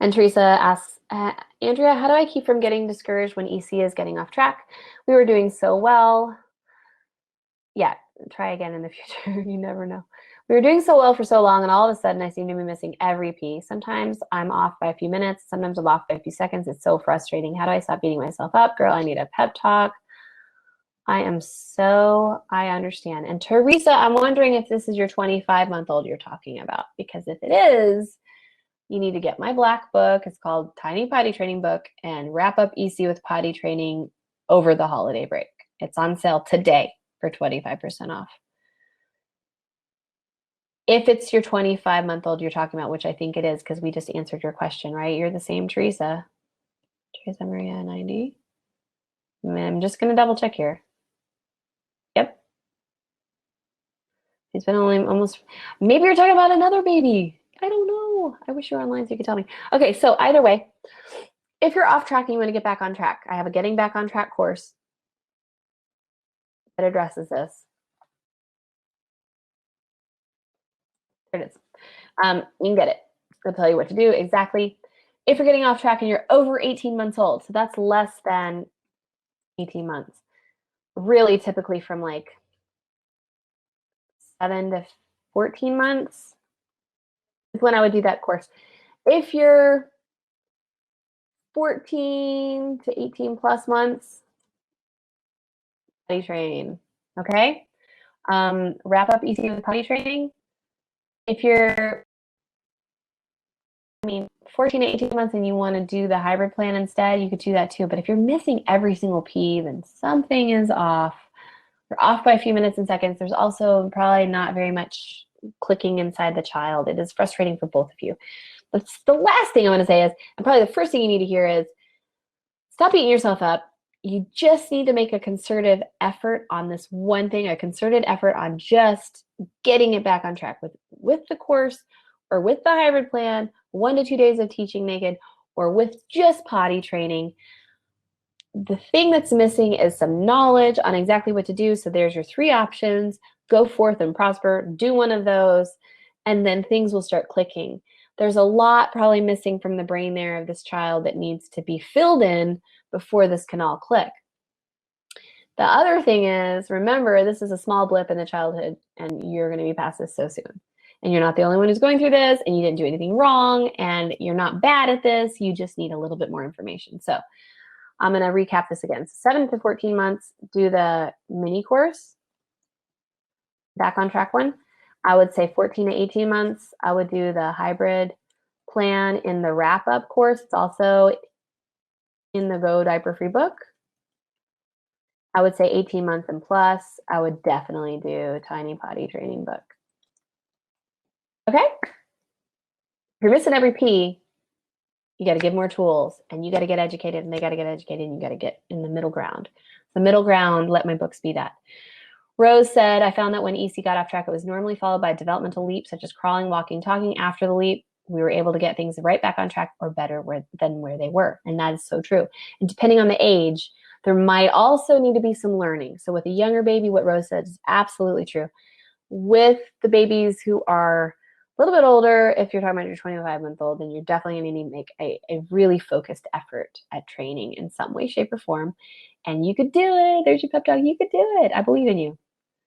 And Teresa asks, Andrea, how do I keep from getting discouraged when EC is getting off track? We were doing so well. Yeah, try again in the future. You never know. We were doing so well for so long, and all of a sudden I seem to be missing every P. Sometimes I'm off by a few minutes. Sometimes I'm off by a few seconds. It's so frustrating. How do I stop beating myself up? Girl, I need a pep talk. I understand. And Teresa, I'm wondering if this is your 25-month-old you're talking about, because if it is, you need to get my black book. It's called Tiny Potty Training Book, and wrap up EC with potty training over the holiday break. It's on sale today for 25% off. If it's your 25-month-old you're talking about, which I think it is because we just answered your question, right? You're the same Teresa. Teresa Maria 90. I'm just going to double check here. Yep. He's been only almost, maybe you're talking about another baby. I don't know. I wish you were online so you could tell me. Okay, so either way, if you're off track and you want to get back on track, I have a Getting Back on Track course that addresses this. There it is. You can get it. I'll tell you what to do exactly. If you're getting off track and you're over 18 months old, so that's less than 18 months, really typically from like 7 to 14 months is when I would do that course. If you're 14 to 18 plus months, potty train, okay? Wrap up EC with potty training. If you're, 14 to 18 months and you want to do the hybrid plan instead, you could do that too. But if you're missing every single P, then something is off. You're off by a few minutes and seconds. There's also probably not very much clicking inside the child. It is frustrating for both of you. But the last thing I want to say is, and probably the first thing you need to hear is, stop beating yourself up. You just need to make a concerted effort on this one thing, a concerted effort on just getting it back on track with the course or with the hybrid plan, 1 to 2 days of teaching naked, or with just potty training. The thing that's missing is some knowledge on exactly what to do. So there's your 3 options. Go forth and prosper. Do one of those, and then things will start clicking. There's a lot probably missing from the brain there of this child that needs to be filled in before this can all click. The other thing is, remember, this is a small blip in the childhood, and you're going to be past this so soon. And you're not the only one who's going through this, and you didn't do anything wrong, and you're not bad at this. You just need a little bit more information. So I'm going to recap this again. 7 to 14 months, do the mini course, back on track one. I would say 14 to 18 months, I would do the hybrid plan in the wrap-up course. It's also in the Go Diaper Free book. I would say 18 months and plus, I would definitely do Tiny Potty Training book. Okay? If you're missing every P, you got to give more tools, and you got to get educated, and they got to get educated, and you got to get in the middle ground. The middle ground, let my books be that. Rose said, I found that when EC got off track, it was normally followed by a developmental leap, such as crawling, walking, talking. After the leap, we were able to get things right back on track or better than where they were. And that is so true. And depending on the age, there might also need to be some learning. So with a younger baby, what Rose said is absolutely true. With the babies who are a little bit older, if you're talking about your 25-month-old, then you're definitely going to need to make a really focused effort at training in some way, shape, or form. And you could do it. There's your pep talk. You could do it. I believe in you.